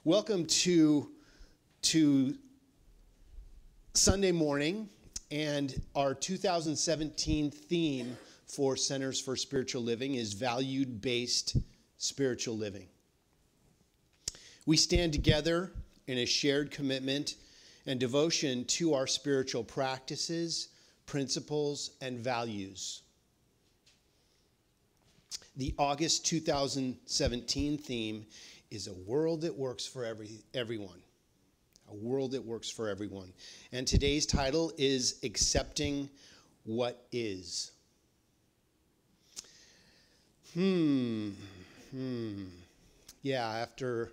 Welcome to Sunday morning and our 2017 theme for Centers for Spiritual Living is valued-based spiritual living. We stand together in a shared commitment and devotion to our spiritual practices, principles, and values. The August 2017 theme is a world that works for everyone. A world that works for everyone. And today's title is Accepting What Is. Yeah, after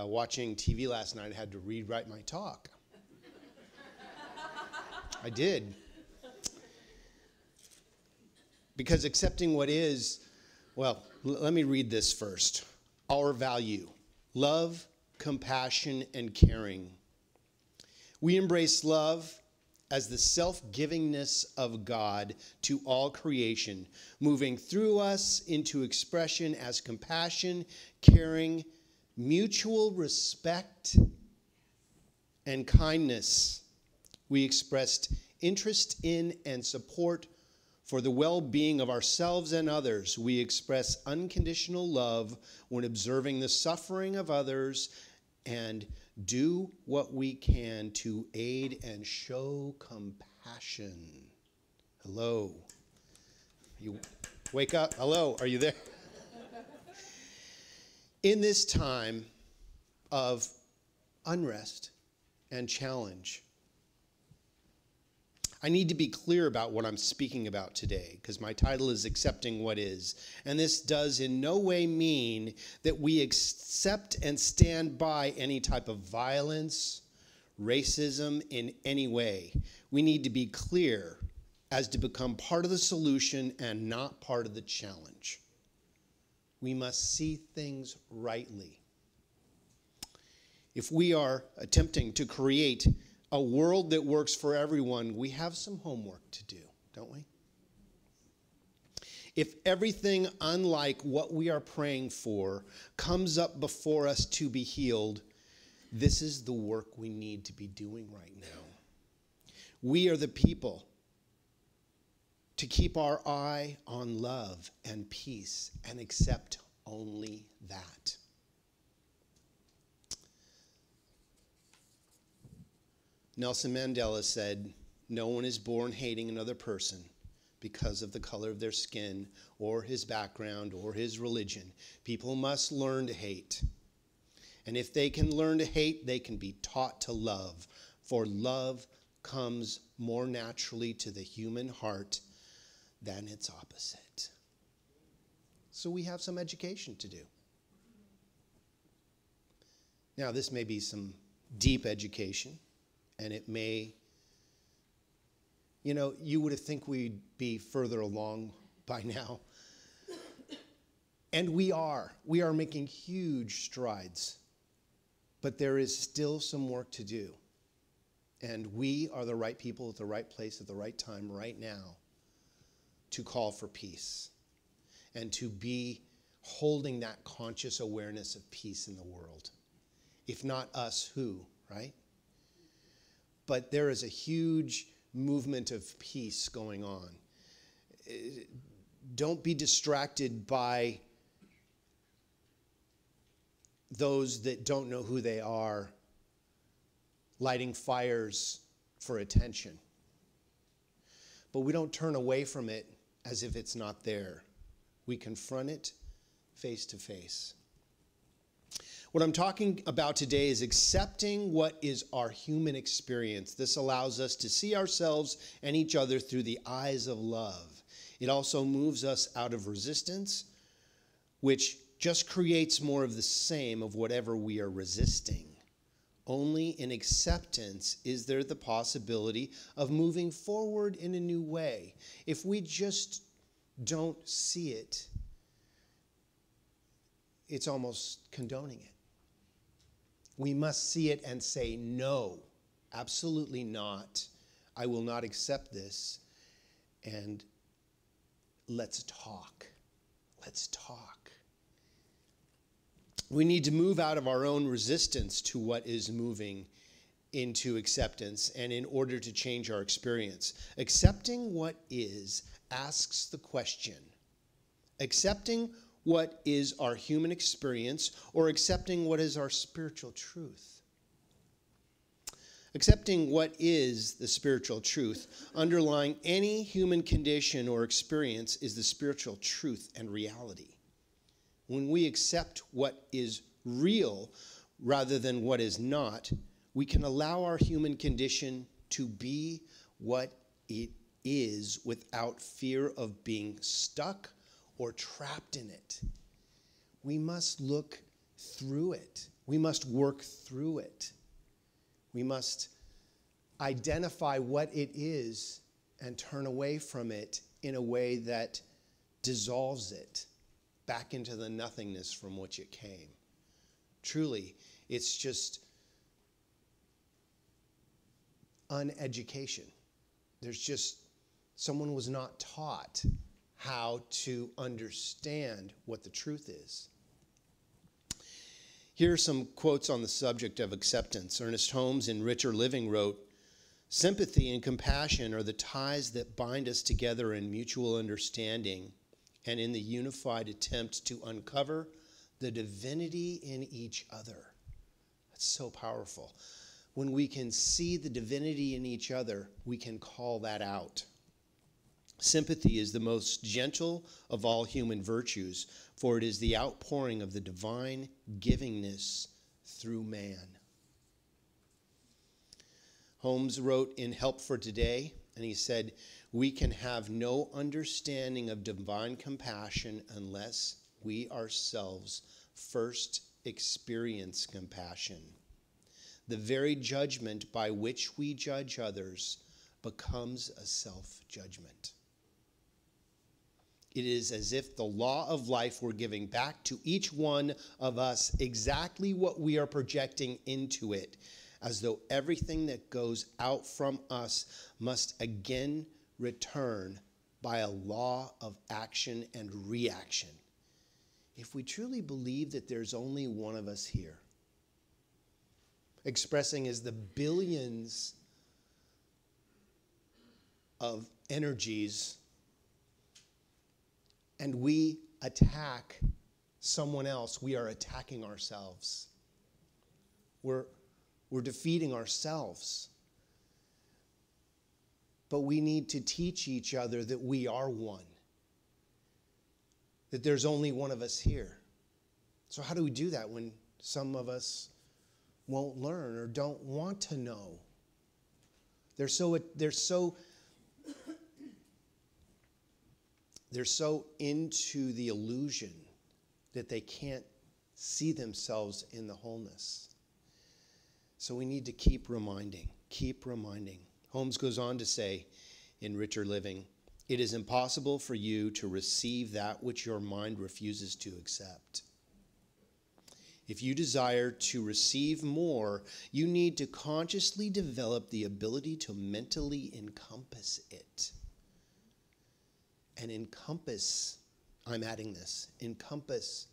watching TV last night, I had to rewrite my talk. I did. Because accepting what is, well, let me read this first. Our value, love, compassion, and caring. We embrace love as the self-givingness of God to all creation, moving through us into expression as compassion, caring, mutual respect, and kindness. We expressed interest in and support for the well-being of ourselves and others. We express unconditional love when observing the suffering of others and do what we can to aid and show compassion. Hello. You wake up. Hello. Are you there? In this time of unrest and challenge, I need to be clear about what I'm speaking about today because my title is Accepting What Is. And this does in no way mean that we accept and stand by any type of violence, racism in any way. We need to be clear as to become part of the solution and not part of the challenge. We must see things rightly. If we are attempting to create a world that works for everyone, we have some homework to do, don't we? If everything unlike what we are praying for comes up before us to be healed, this is the work we need to be doing right now. We are the people to keep our eye on love and peace and accept only that. Nelson Mandela said, "No one is born hating another person because of the color of their skin or his background or his religion. People must learn to hate. And if they can learn to hate, they can be taught to love. For love comes more naturally to the human heart than its opposite." So we have some education to do. Now, this may be some deep education. And it may, you would think we'd be further along by now. And we are. We are making huge strides. But there is still some work to do. And we are the right people at the right place at the right time right now to call for peace. And to be holding that conscious awareness of peace in the world. If not us, who, right? But there is a huge movement of peace going on. Don't be distracted by those that don't know who they are, lighting fires for attention. But we don't turn away from it as if it's not there. We confront it face to face. What I'm talking about today is accepting what is our human experience. This allows us to see ourselves and each other through the eyes of love. It also moves us out of resistance, which just creates more of the same of whatever we are resisting. Only in acceptance is there the possibility of moving forward in a new way. If we just don't see it, it's almost condoning it. We must see it and say, no, absolutely not. I will not accept this. And let's talk. Let's talk. We need to move out of our own resistance to what is moving into acceptance, and in order to change our experience. Accepting what is asks the question, accepting what is our human experience or accepting what is our spiritual truth? Accepting what is the spiritual truth underlying any human condition or experience is the spiritual truth and reality. When we accept what is real rather than what is not, we can allow our human condition to be what it is without fear of being stuck or trapped in it. We must look through it. We must work through it. We must identify what it is and turn away from it in a way that dissolves it back into the nothingness from which it came. Truly, it's just uneducation. There's just, someone was not taught how to understand what the truth is. Here are some quotes on the subject of acceptance. Ernest Holmes in Richer Living wrote, "Sympathy and compassion are the ties that bind us together in mutual understanding and in the unified attempt to uncover the divinity in each other." That's so powerful. When we can see the divinity in each other, we can call that out. Sympathy is the most gentle of all human virtues, for it is the outpouring of the divine givingness through man. Holmes wrote in Help for Today, and he said, "We can have no understanding of divine compassion unless we ourselves first experience compassion. The very judgment by which we judge others becomes a self-judgment. It is as if the law of life were giving back to each one of us exactly what we are projecting into it, as though everything that goes out from us must again return by a law of action and reaction. If we truly believe that there's only one of us here, expressing as the billions of energies, and we attack someone else, we are attacking ourselves. We're defeating ourselves. But we need to teach each other that we are one, that there's only one of us here. So how do we do that when some of us won't learn or don't want to know? They're so into the illusion that they can't see themselves in the wholeness. So we need to keep reminding. Holmes goes on to say in Richer Living, "It is impossible for you to receive that which your mind refuses to accept. If you desire to receive more, you need to consciously develop the ability to mentally encompass it." And encompass, I'm adding this, encompass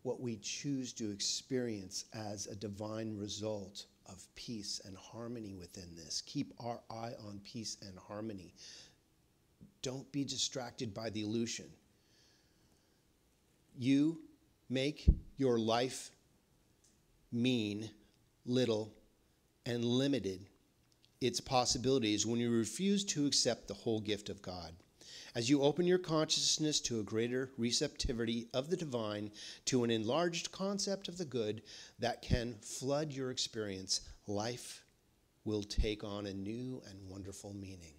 what we choose to experience as a divine result of peace and harmony within this. Keep our eye on peace and harmony. Don't be distracted by the illusion. You make your life mean little and limited its possibilities when you refuse to accept the whole gift of God. As you open your consciousness to a greater receptivity of the divine, to an enlarged concept of the good that can flood your experience, life will take on a new and wonderful meaning.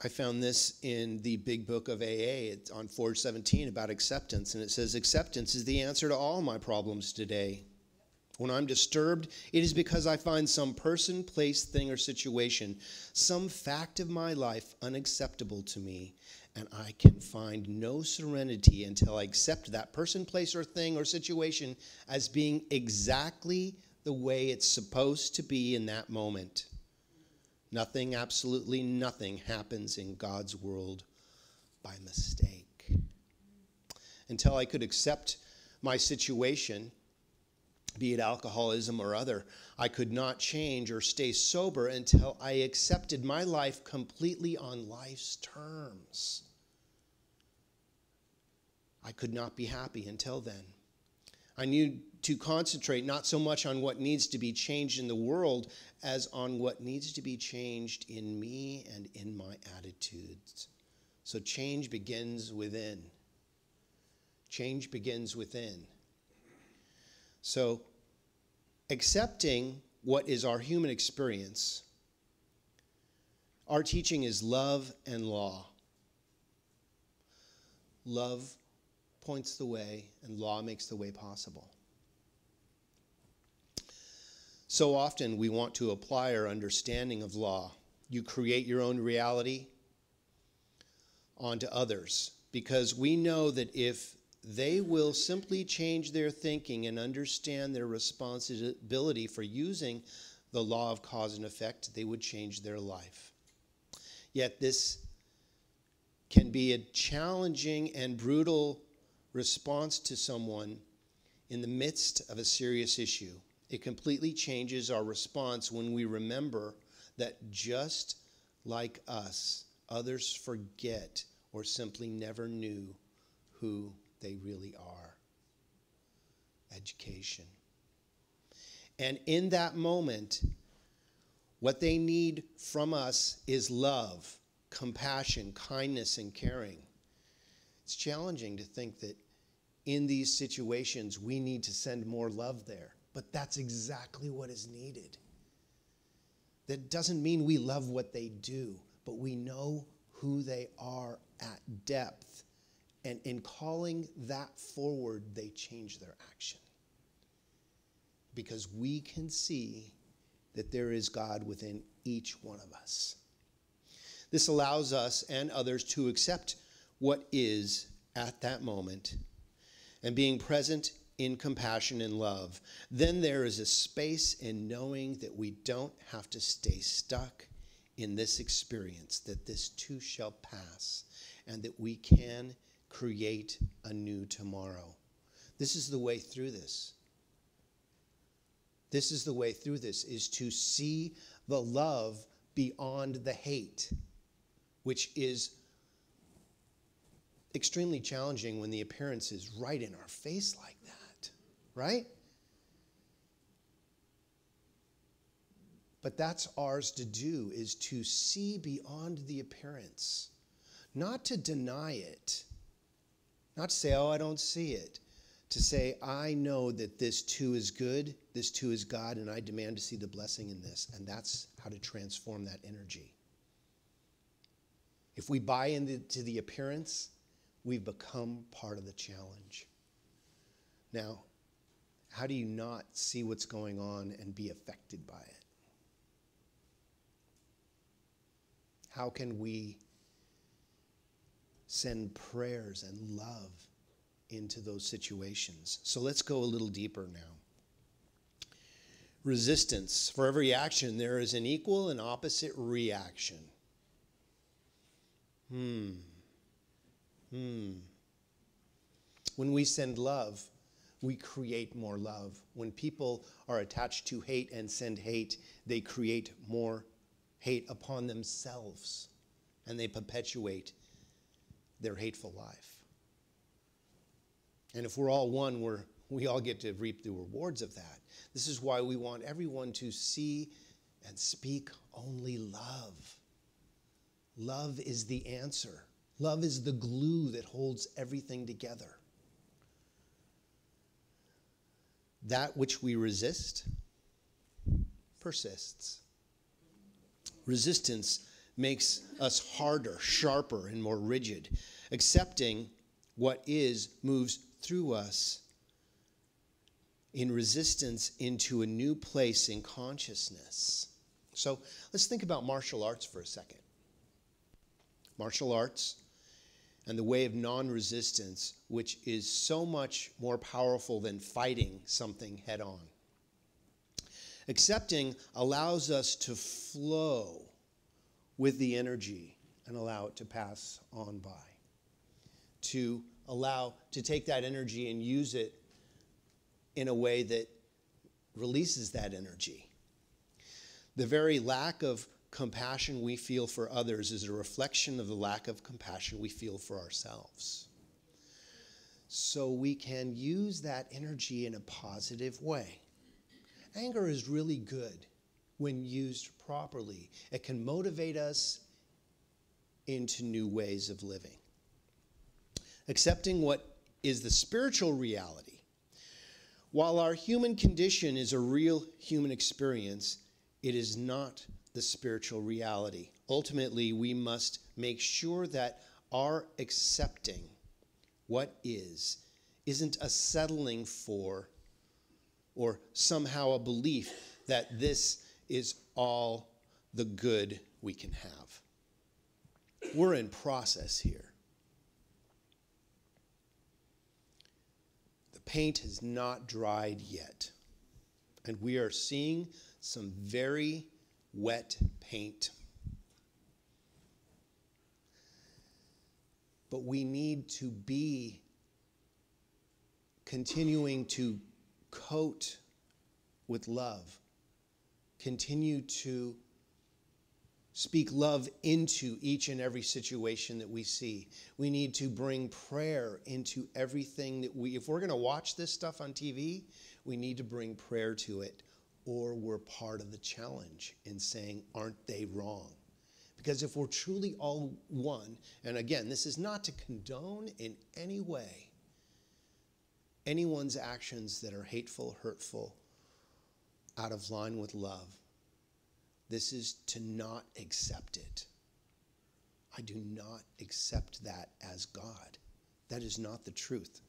I found this in the big book of AA. It's on Forge 17 about acceptance, and it says, "Acceptance is the answer to all my problems today. When I'm disturbed, it is because I find some person, place, thing, or situation, some fact of my life unacceptable to me, and I can find no serenity until I accept that person, place, or thing, or situation as being exactly the way it's supposed to be in that moment. Nothing, absolutely nothing happens in God's world by mistake. Until I could accept my situation, be it alcoholism or other, I could not change or stay sober until I accepted my life completely on life's terms. I could not be happy until then. I need to concentrate not so much on what needs to be changed in the world as on what needs to be changed in me and in my attitudes. So change begins within. Change begins within. So accepting what is our human experience, our teaching is love and law. Love points the way, and law makes the way possible. So often we want to apply our understanding of law. You create your own reality onto others, because we know that if they will simply change their thinking and understand their responsibility for using the law of cause and effect, they would change their life. Yet this can be a challenging and brutal response to someone in the midst of a serious issue. It completely changes our response when we remember that just like us, others forget or simply never knew who they really are. Education. And in that moment, what they need from us is love, compassion, kindness, and caring. It's challenging to think that in these situations, we need to send more love there. But that's exactly what is needed. That doesn't mean we love what they do, but we know who they are at depth. And in calling that forward, they change their action. Because we can see that there is God within each one of us. This allows us and others to accept what is at that moment and being present in compassion and love. Then there is a space in knowing that we don't have to stay stuck in this experience, that this too shall pass, and that we can create a new tomorrow. This is the way through this. This is the way through this, is to see the love beyond the hate, which is extremely challenging when the appearance is right in our face like that, right? But that's ours to do, is to see beyond the appearance, not to deny it, not to say, oh, I don't see it, to say, I know that this too is good, this too is God, and I demand to see the blessing in this, and that's how to transform that energy. If we buy into the appearance, we've become part of the challenge. Now, how do you not see what's going on and be affected by it? How can we send prayers and love into those situations? So let's go a little deeper now. Resistance. For every action, there is an equal and opposite reaction. When we send love, we create more love. When people are attached to hate and send hate, they create more hate upon themselves, and they perpetuate their hateful life. And if we're all one, we all get to reap the rewards of that. This is why we want everyone to see and speak only love. Love is the answer. Love is the glue that holds everything together. That which we resist persists. Resistance makes us harder, sharper, and more rigid. Accepting what is moves through us in resistance into a new place in consciousness. So let's think about martial arts for a second. Martial arts and the way of non-resistance, which is so much more powerful than fighting something head-on. Accepting allows us to flow with the energy and allow it to pass on by. To take that energy and use it in a way that releases that energy. The very lack of compassion we feel for others is a reflection of the lack of compassion we feel for ourselves. So we can use that energy in a positive way. Anger is really good when used properly. It can motivate us into new ways of living. Accepting what is the spiritual reality. While our human condition is a real human experience, it is not the spiritual reality. Ultimately, we must make sure that our accepting what isn't a settling for or somehow a belief that this is all the good we can have. We're in process here. The paint has not dried yet, and we are seeing some very wet paint. But we need to be continuing to coat with love. Continue to speak love into each and every situation that we see. We need to bring prayer into everything that if we're going to watch this stuff on TV, we need to bring prayer to it, or we're part of the challenge in saying, aren't they wrong? Because if we're truly all one, and again, this is not to condone in any way anyone's actions that are hateful, hurtful, out of line with love. This is to not accept it. I do not accept that as God. That is not the truth.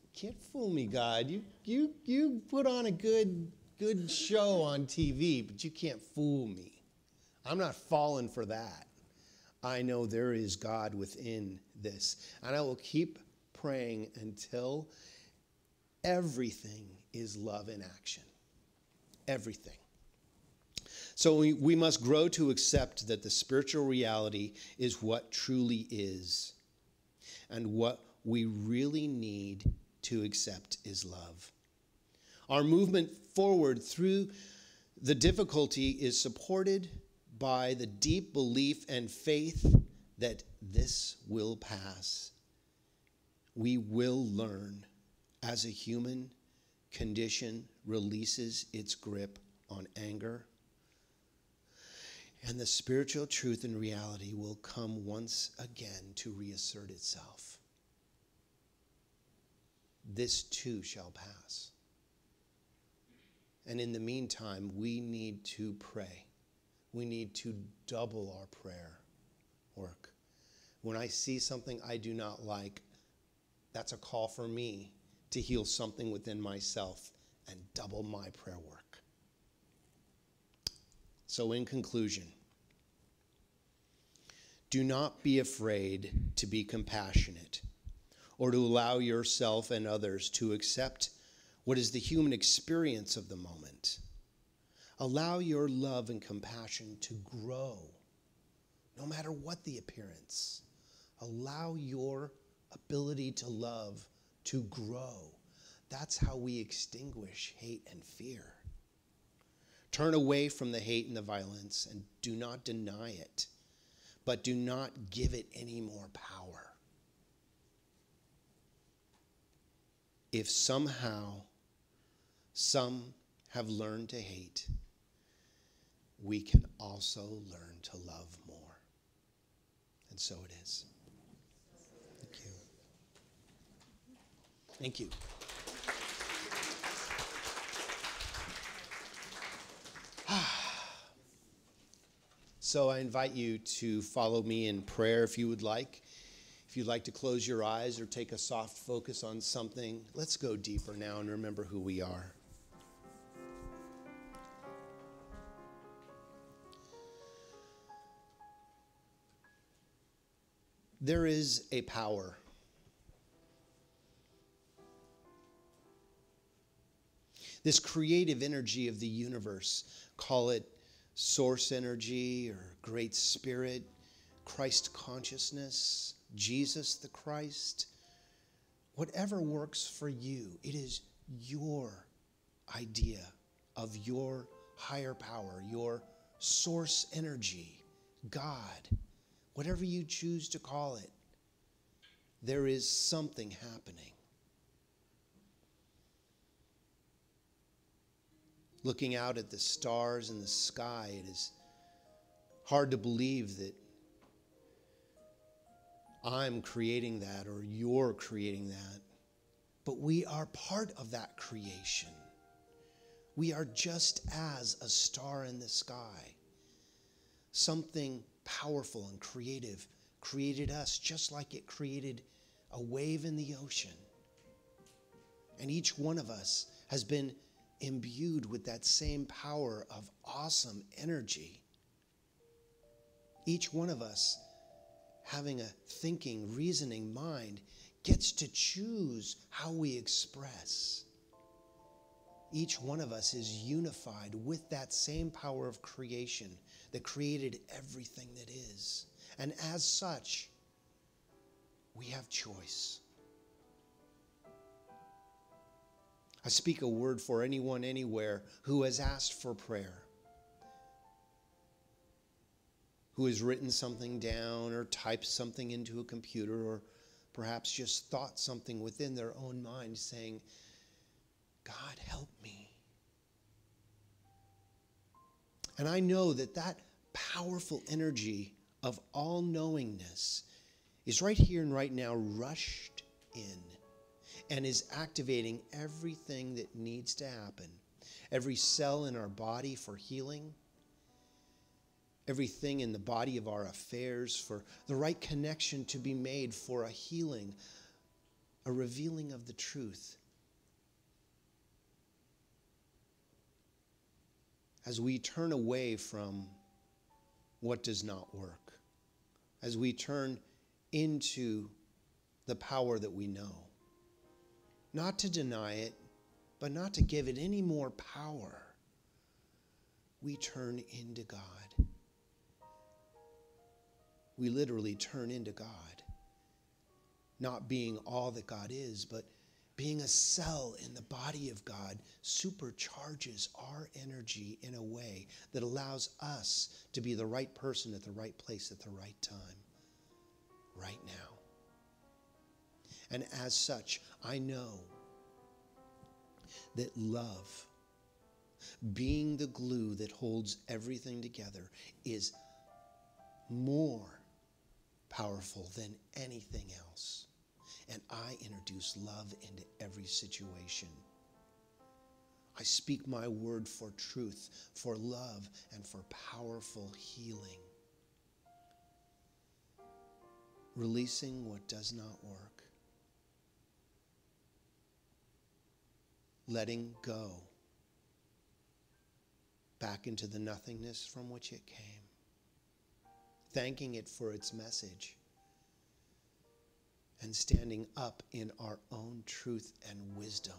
You can't fool me, God. You put on a good show on TV, but you can't fool me. I'm not falling for that. I know there is God within this. And I will keep praying until everything is love in action. Everything. So we must grow to accept that the spiritual reality is what truly is. And what we really need to accept is love. Our movement forward through the difficulty is supported by the deep belief and faith that this will pass. We will learn as a human condition releases its grip on anger, and the spiritual truth and reality will come once again to reassert itself. This too shall pass. And in the meantime, we need to pray. We need to double our prayer work. When I see something I do not like, that's a call for me to heal something within myself and double my prayer work. So in conclusion, do not be afraid to be compassionate or to allow yourself and others to accept what is the human experience of the moment. Allow your love and compassion to grow, no matter what the appearance. Allow your ability to love to grow. That's how we extinguish hate and fear. Turn away from the hate and the violence and do not deny it, but do not give it any more power. If somehow some have learned to hate, we can also learn to love more. And so it is. Thank you. Thank you. So I invite you to follow me in prayer if you would like. If you'd like to close your eyes or take a soft focus on something, let's go deeper now and remember who we are. There is a power. This creative energy of the universe, call it source energy or great spirit, Christ consciousness, Jesus the Christ, whatever works for you. It is your idea of your higher power, your source energy, God, whatever you choose to call it. There is something happening. Looking out at the stars in the sky, it is hard to believe that I'm creating that or you're creating that. But we are part of that creation. We are just as a star in the sky. Something powerful and creative created us just like it created a wave in the ocean. And each one of us has been imbued with that same power of awesome energy. Each one of us, having a thinking, reasoning mind, gets to choose how we express. Each one of us is unified with that same power of creation that created everything that is. And as such, we have choice. I speak a word for anyone anywhere who has asked for prayer, who has written something down or typed something into a computer, or perhaps just thought something within their own mind saying, God, help me. And I know that that powerful energy of all-knowingness is right here and right now rushed in and is activating everything that needs to happen. Every cell in our body for healing, everything in the body of our affairs for the right connection to be made for a healing, a revealing of the truth. As we turn away from what does not work, as we turn into the power that we know, not to deny it, but not to give it any more power, we turn into God. We literally turn into God. Not being all that God is, but being a cell in the body of God supercharges our energy in a way that allows us to be the right person at the right place at the right time, right now. And as such, I know that love, being the glue that holds everything together, is more powerful than anything else. And I introduce love into every situation. I speak my word for truth, for love, and for powerful healing. Releasing what does not work. Letting go back into the nothingness from which it came. Thanking it for its message. And standing up in our own truth and wisdom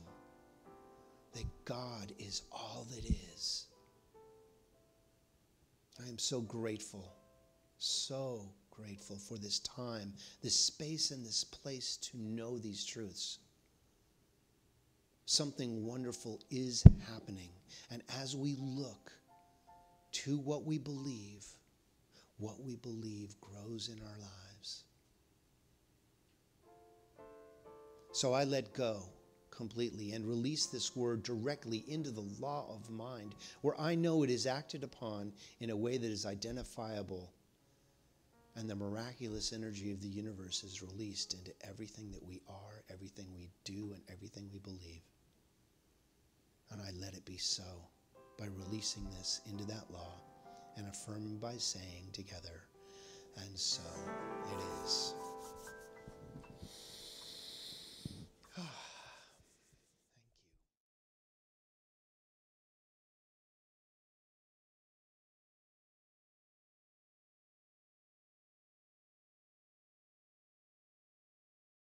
that God is all that is. I am so grateful for this time, this space and this place to know these truths. Something wonderful is happening. And as we look to what we believe grows in our lives. So I let go completely and release this word directly into the law of mind, where I know it is acted upon in a way that is identifiable, and the miraculous energy of the universe is released into everything that we are, everything we do, and everything we believe. And I let it be so by releasing this into that law and affirming by saying together, and so it is.